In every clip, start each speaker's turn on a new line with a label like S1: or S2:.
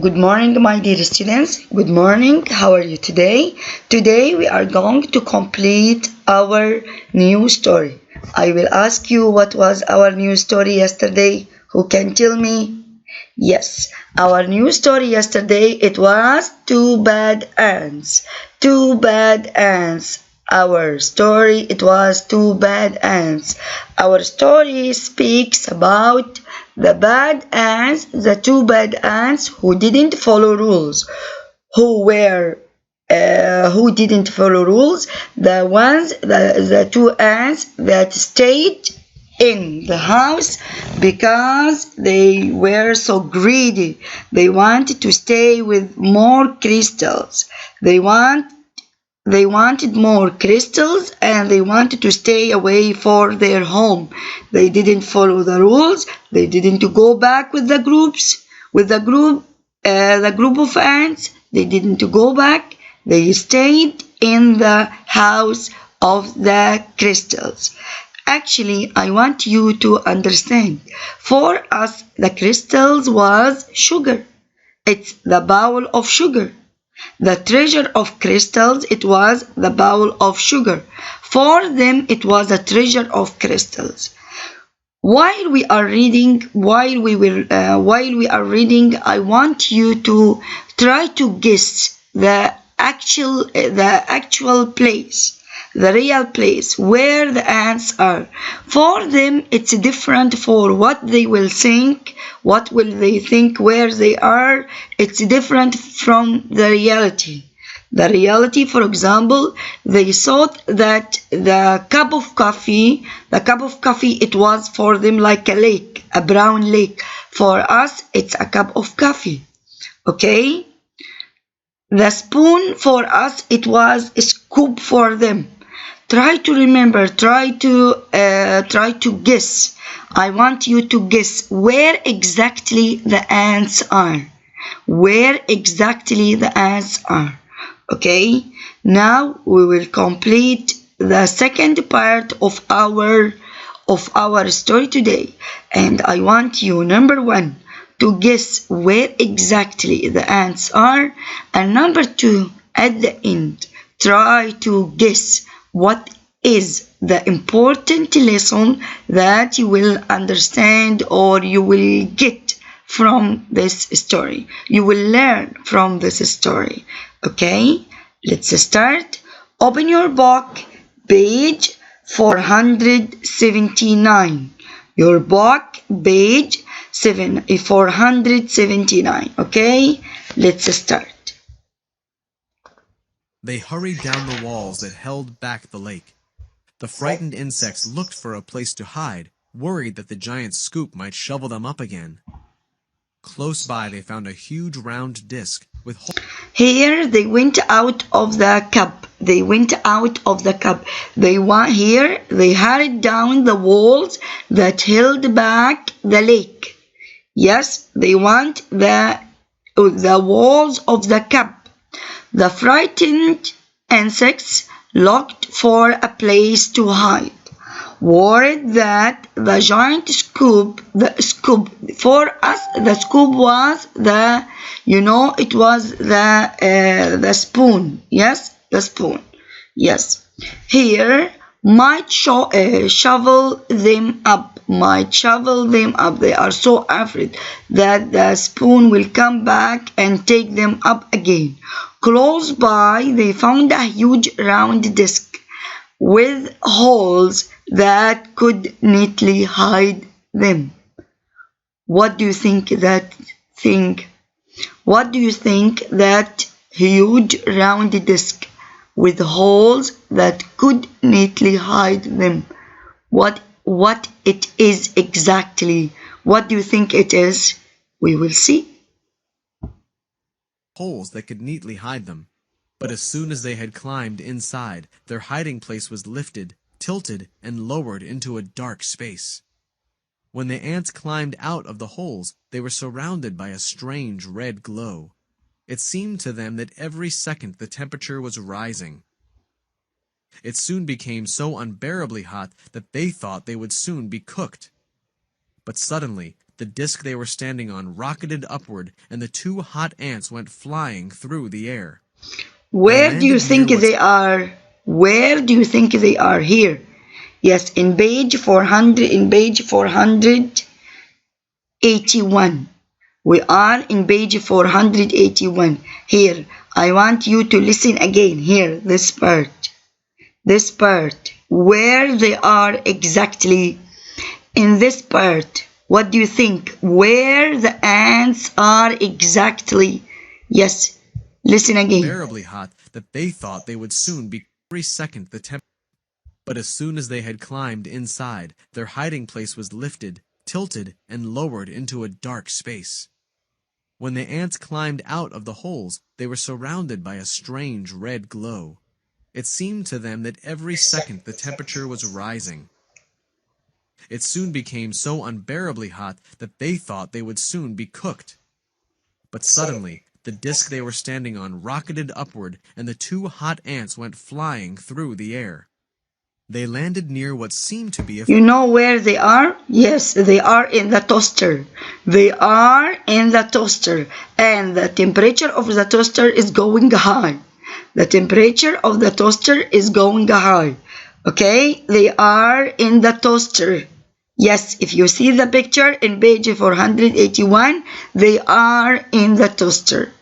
S1: Good morning, my dear students. Good morning. How are you today? Today we are going to complete our new story. I will ask you what was our new story yesterday. Who can tell me? Yes, our new story yesterday, it was Two Bad Ants. Two Bad Ants. Our story, it was Two Bad Ants. Our story speaks about the bad ants, the two bad ants who didn't follow rules, who didn't follow rules, the two ants that stayed in the house because they were so greedy. They wanted to stay with more crystals. They wanted more crystals and they wanted to stay away for their home. They didn't follow the rules. They didn't go back with the group of ants. They didn't go back. They stayed in the house of the crystals. Actually, I want you to understand. For us, the crystals was sugar. It's the bowl of sugar. The treasure of crystals, it was the bowl of sugar. For them, it was a treasure of crystals. While we are reading, I want you to try to guess the actual place, the real place where the ants are. For them, it's different for what they will think, what will they think where they are. It's different from the reality. The reality, for example, they thought that the cup of coffee, it was for them like a lake, a brown lake. For us, it's a cup of coffee. Okay? The spoon for us, it was a scoop for them. Try to remember, try to guess. I want you to guess where exactly the ants are. Where exactly the ants are. Okay? Now we will complete the second part of our story today. And I want you, number one, to guess where exactly the ants are. And number two, at the end, try to guess what is the important lesson that you will understand or you will get from this story. You will learn from this story. Okay, let's start. Open your book, page 479. Your book, page 479. Okay, let's start.
S2: They hurried down the walls that held back the lake. The frightened insects looked for a place to hide, worried that the giant scoop might shovel them up again. Close by they found a huge round disc with holes.
S1: Here they went out of the cup. They hurried down the walls that held back the lake. Yes, they want the walls of the cup. The frightened insects looked for a place to hide, worried that the giant scoop, for us, the scoop was it was the spoon. Yes, the spoon. Yes. Here might shovel them up. They are so afraid that the spoon will come back and take them up again. Close by, they found a huge round disc with holes that could neatly hide them. What do you think that thing? What do you think that huge round disc with holes that could neatly hide them? What it is exactly? What do you think it is? We will see.
S2: Holes that could neatly hide them. But as soon as they had climbed inside, their hiding place was lifted, tilted, and lowered into a dark space. When the ants climbed out of the holes, they were surrounded by a strange red glow. It seemed to them that every second the temperature was rising. It soon became so unbearably hot that they thought they would soon be cooked. But suddenly, the disc they were standing on rocketed upward, and the two hot ants went flying through the air. They
S1: Where do you
S2: landed near
S1: think they are? Where do you think they are? Here. Yes, in page 400, in page 481. We are in page 481. Here, I want you to listen again. Here, this part. This part. Where they are exactly. In this part, what do you think? Where the ants are exactly? Yes, listen again.
S2: Unbearably hot that they thought they would soon be every second the temperature. But as soon as they had climbed inside, their hiding place was lifted, tilted, and lowered into a dark space. When the ants climbed out of the holes, they were surrounded by a strange red glow. It seemed to them that every second the temperature was rising. It soon became so unbearably hot that they thought they would soon be cooked. But suddenly, the disc they were standing on rocketed upward, and the two hot ants went flying through the air. They landed near what seemed to be a...
S1: You know where they are? Yes, they are in the toaster. They are in the toaster. And the temperature of the toaster is going high. The temperature of the toaster is going high. Okay? They are in the toaster. Yes, if you see the picture in page 481, they are in the toaster.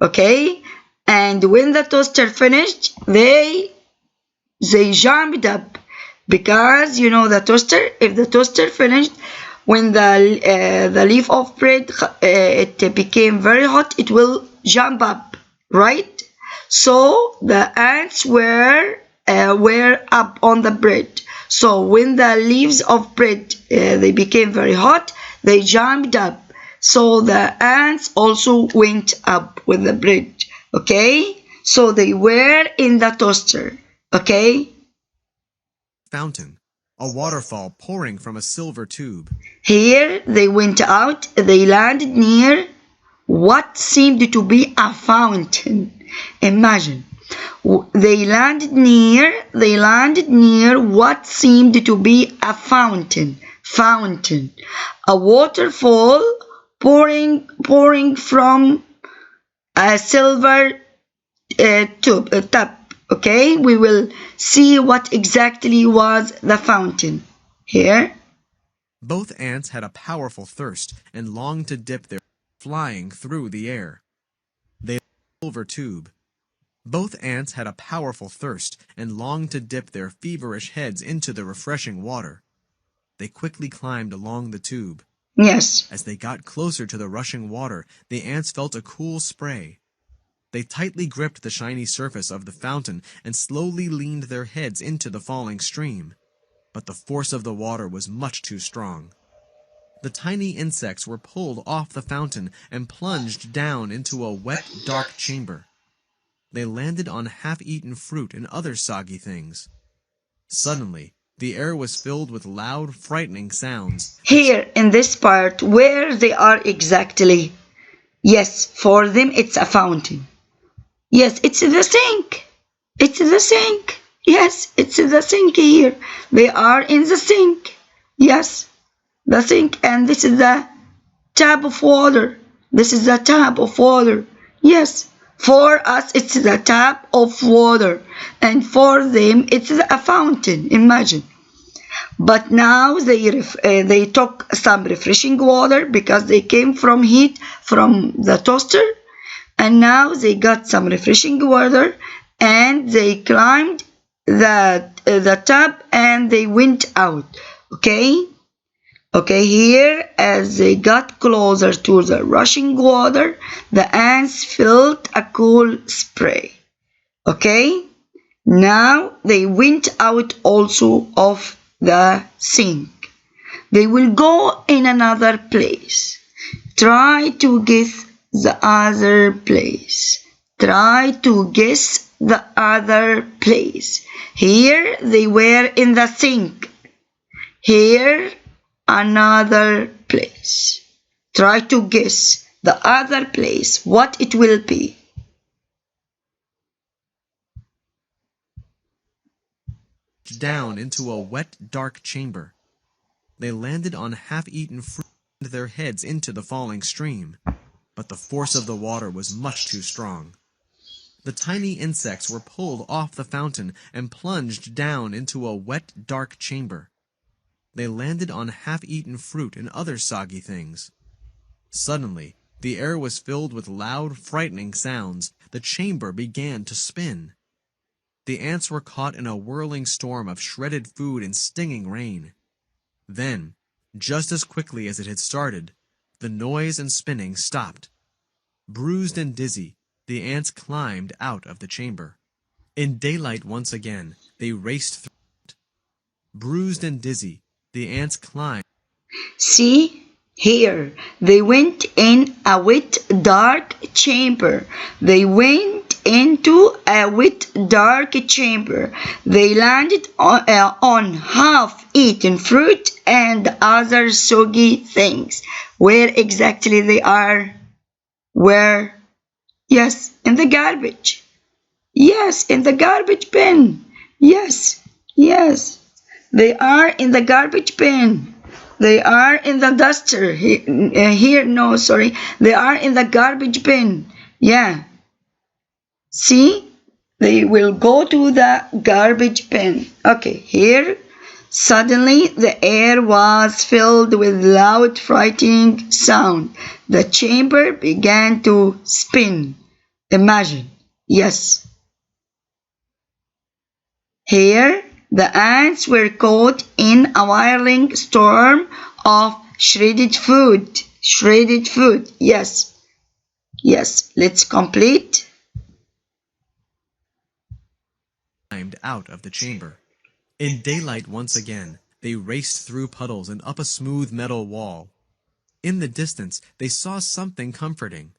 S1: Okay? And when the toaster finished, they jumped up, because you know the toaster, if the toaster finished, when the leaf of bread it became very hot, it will jump up, right? So the ants were up on the bread. So when the leaves of bread they became very hot, they jumped up. So the ants also went up with the bread. Okay, so they were in the toaster. Okay?
S2: Fountain, a waterfall pouring from a silver tube.
S1: Here they went out, they landed near what seemed to be a fountain. Imagine. They landed near what seemed to be a fountain. A waterfall pouring from a silver tub. Okay, we will see what exactly was the fountain. Here.
S2: Both ants had a powerful thirst and longed to dip their flying through the air. They silver tube. Both ants had a powerful thirst and longed to dip their feverish heads into the refreshing water. They quickly climbed along the tube.
S1: Yes.
S2: As they got closer to the rushing water, the ants felt a cool spray. They tightly gripped the shiny surface of the fountain and slowly leaned their heads into the falling stream. But the force of the water was much too strong. The tiny insects were pulled off the fountain and plunged down into a wet, dark chamber. They landed on half-eaten fruit and other soggy things. Suddenly, the air was filled with loud, frightening sounds.
S1: Here, in this part, where they are exactly. Yes, for them it's a fountain. Yes, it's the sink. It's the sink. Yes, it's the sink here. They are in the sink. Yes, the sink. And this is the tap of water. This is the tap of water. Yes, for us it's the tap of water. And for them it's a fountain. Imagine. But now they took some refreshing water because they came from heat from the toaster. And now they got some refreshing water and they climbed the tub and they went out. Okay? Okay, here as they got closer to the rushing water, the ants felt a cool spray. Okay? Now they went out also of the sink. They will go in another place. Try to guess the other place. Try to guess the other place. Here they were in the sink. Here another place. Try to guess the other place, what it will be.
S2: Down into a wet, dark chamber. They landed on half-eaten fruit. their heads into the falling stream, but the force of the water was much too strong. The tiny insects were pulled off the fountain and plunged down into a wet, dark chamber. They landed on half-eaten fruit and other soggy things. Suddenly, the air was filled with loud, frightening sounds. The chamber began to spin. The ants were caught in a whirling storm of shredded food and stinging rain. Then, just as quickly as it had started, the noise and spinning stopped. Bruised and dizzy, the ants climbed out of the chamber. In daylight once again, they raced through it. Bruised and dizzy, the ants climbed.
S1: See, here, they went in a wet, dark chamber. They went into a wet, dark chamber. They landed on half-eaten fruit and other soggy things. Where exactly they are? Where? Yes, in the garbage. Yes, in the garbage bin. Yes, yes. They are in the garbage bin. They are in the duster. No, sorry. They are in the garbage bin. Yeah. See? They will go to the garbage bin. Okay, here. Suddenly, the air was filled with loud, frightening sound. The chamber began to spin. Imagine. Yes. Here, the ants were caught in a whirling storm of shredded food. Shredded food. Yes. Yes. Let's complete.
S2: Climbed out of the chamber. In daylight once again, they raced through puddles and up a smooth metal wall. In the distance, they saw something comforting.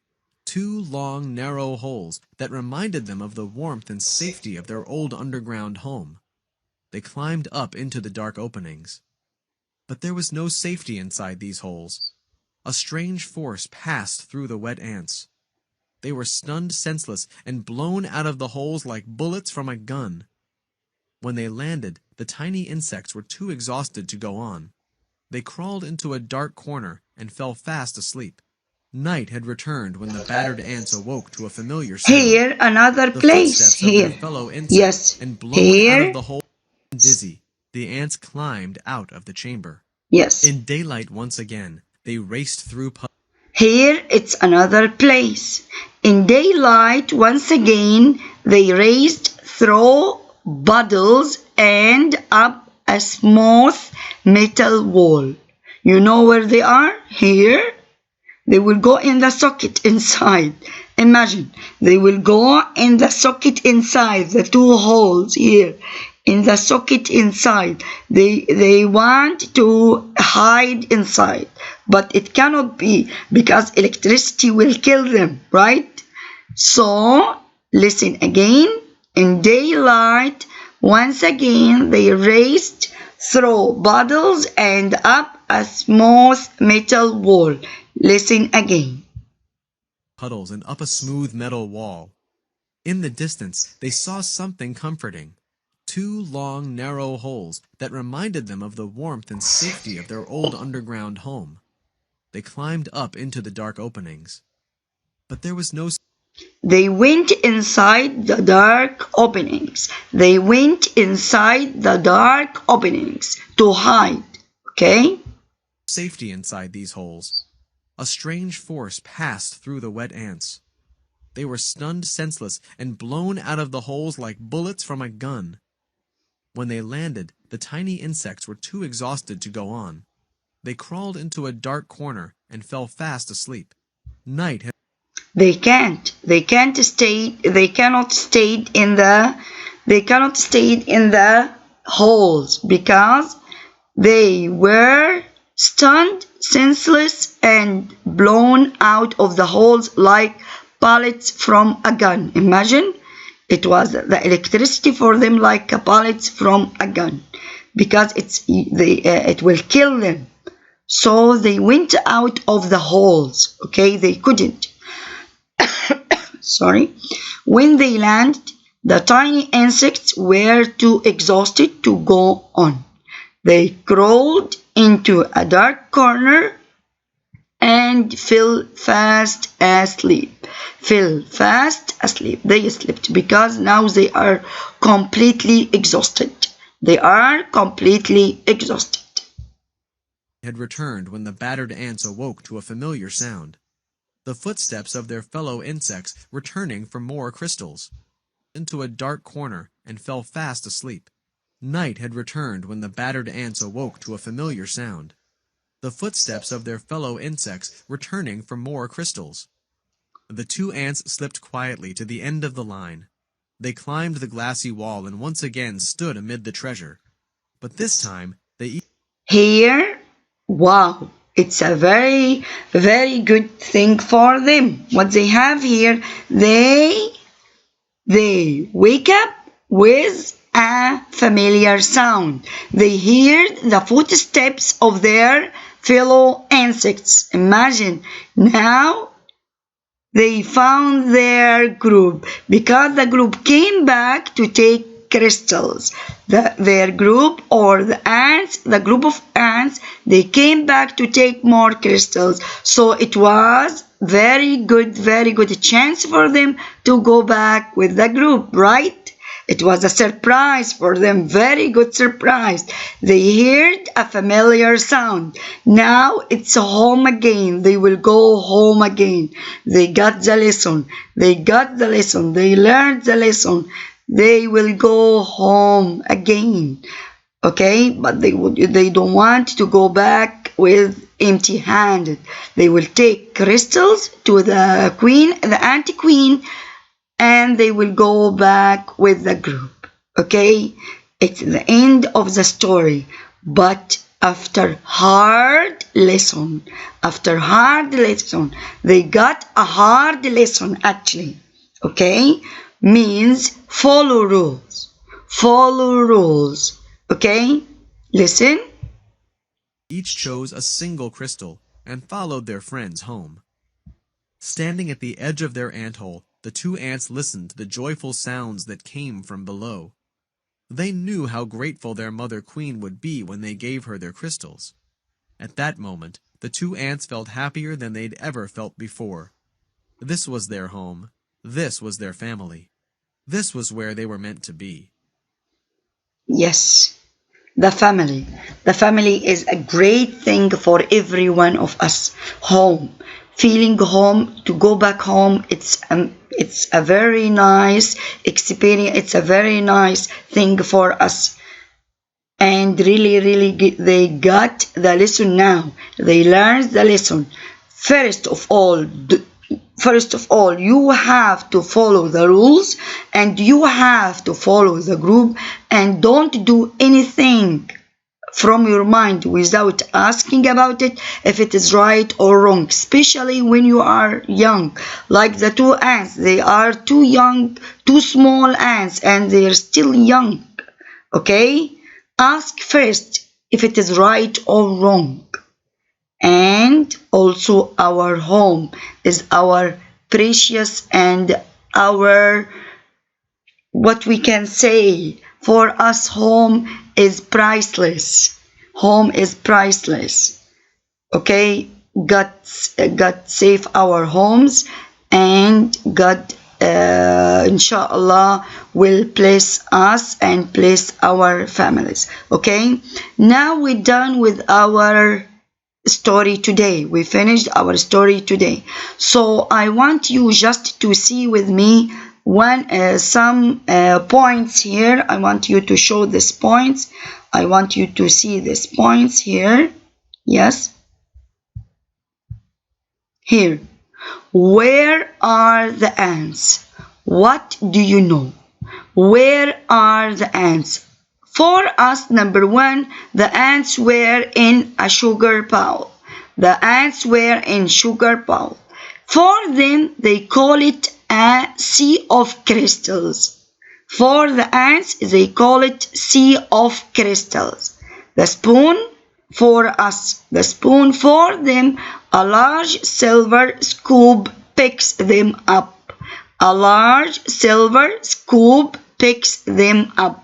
S2: Two long, narrow holes that reminded them of the warmth and safety of their old underground home. They climbed up into the dark openings. But there was no safety inside these holes. A strange force passed through the wet ants. They were stunned senseless and blown out of the holes like bullets from a gun. When they landed, the tiny insects were too exhausted to go on. They crawled into a dark corner and fell fast asleep. Night had returned when the battered ants awoke to a familiar sound.
S1: Here, another
S2: The
S1: place.
S2: footsteps
S1: Here.
S2: of their fellow insects.
S1: Yes.
S2: And blown out of the hole, dizzy, the ants climbed out of the chamber.
S1: Yes.
S2: In daylight once again, they raced through puddles.
S1: Here, it's another place. In daylight once again, they raced through puddles and up a smooth metal wall. You know where they are? Here. They will go in the socket inside. Imagine, they will go in the socket inside, the two holes here. In the socket inside. They want to hide inside. But it cannot be because electricity will kill them, right? So, listen again. In daylight, once again, they raced through puddles and up a smooth metal wall. Listen again.
S2: Puddles and up a smooth metal wall. In the distance, they saw something comforting. Two long, narrow holes that reminded them of the warmth and safety of their old underground home. They climbed up into the dark openings. But there was no...
S1: They went inside the dark openings. They went inside the dark openings to hide. Okay?
S2: Safety inside these holes. A strange force passed through the wet ants. They were stunned senseless and blown out of the holes like bullets from a gun. When they landed, the tiny insects were too exhausted to go on. They crawled into a dark corner and fell fast asleep. Night had...
S1: They cannot stay in the holes because they were stunned, senseless, and blown out of the holes like bullets from a gun. Imagine, it was the electricity for them like bullets from a gun because it will kill them. So they went out of the holes. Okay, they couldn't. Sorry. When they landed, the tiny insects were too exhausted to go on. They crawled into a dark corner and fell fast asleep. Fell fast asleep. They slept because now they are completely exhausted. They are completely exhausted.
S2: Had returned when the battered ants awoke to a familiar sound. The footsteps of their fellow insects returning for more crystals. Into a dark corner and fell fast asleep. Night had returned when the battered ants awoke to a familiar sound. The footsteps of their fellow insects returning for more crystals. The two ants slipped quietly to the end of the line. They climbed the glassy wall and once again stood amid the treasure. But this time, they...
S1: Here, wow, it's a very, very good thing for them. What they have here, they wake up with a familiar sound. They heard the footsteps of their fellow insects. Imagine now they found their group because the group came back to take crystals. Their group or the ants, the group of ants, they came back to take more crystals. So it was very good chance for them to go back with the group, right? It was a surprise for them, very good surprise. They heard a familiar sound. Now it's home again. They will go home again. They got the lesson. They got the lesson. They learned the lesson. They will go home again. Okay, but they don't want to go back with empty-handed. They will take crystals to the queen, the anti-queen, and they will go back with the group. Okay, it's the end of the story. But after hard lesson, they got a hard lesson actually. Okay, means follow rules. Okay, listen.
S2: Each chose a single crystal and followed their friends home. Standing at the edge of their anthole, the two ants listened to the joyful sounds that came from below. They knew how grateful their mother queen would be when they gave her their crystals. At that moment, the two ants felt happier than they'd ever felt before. This was their home. This was their family. This was where they were meant to be.
S1: Yes, the family. The family is a great thing for every one of us. Home. Feeling home, to go back home, it's a very nice experience. It's a very nice thing for us. And really, they got the lesson now. They learned the lesson. First of all, you have to follow the rules and you have to follow the group, and don't do anything from your mind without asking about it if it is right or wrong, especially when you are young, like the two ants. They are too young, too small ants, and they are still young. Okay, ask first if it is right or wrong. And also, our home is our precious and our, what we can say, for us, home is priceless. Home is priceless. Okay, God save our homes, and God, inshallah, will bless us and bless our families. Okay, now we're done with our story today. We finished our story today. So I want you just to see with me some points here. I want you to show these points. I want you to see these points here. Yes. Here. Where are the ants? What do you know? Where are the ants? For us, number one, the ants were in a sugar bowl. The ants were in sugar bowl. For them, they call it a sea of crystals. For the ants, they call it sea of crystals. The spoon, for us, the spoon, for them, a large silver scoop picks them up. A large silver scoop picks them up.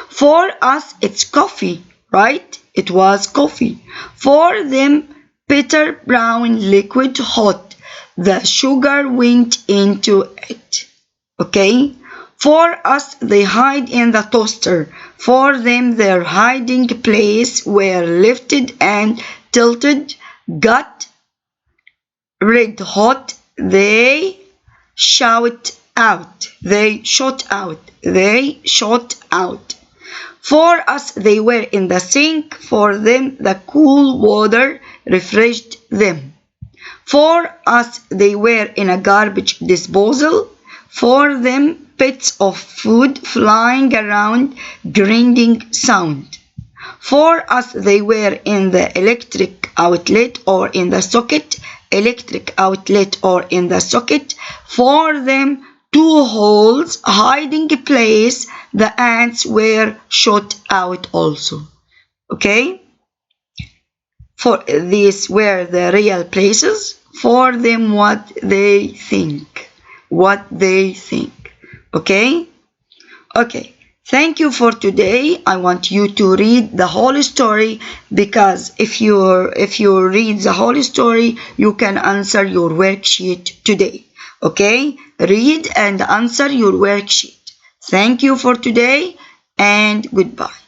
S1: For us, it's coffee, right? It was coffee. For them, bitter brown liquid hot. The sugar went into it. Okay? For us, they hide in the toaster. For them, their hiding place were lifted and tilted, got red hot. They shout out. They shot out. They shot out. For us, they were in the sink. For them, the cool water refreshed them. For us, they were in a garbage disposal. For them, bits of food flying around, grinding sound. For us, they were in the electric outlet or in the socket. Electric outlet or in the socket. For them, two holes, hiding place. The ants were shot out also. Okay? For these were the real places. For them, what they think. What they think. Okay? Okay. Thank you for today. I want you to read the whole story, because if you read the whole story, you can answer your worksheet today. Okay? Read and answer your worksheet. Thank you for today and goodbye.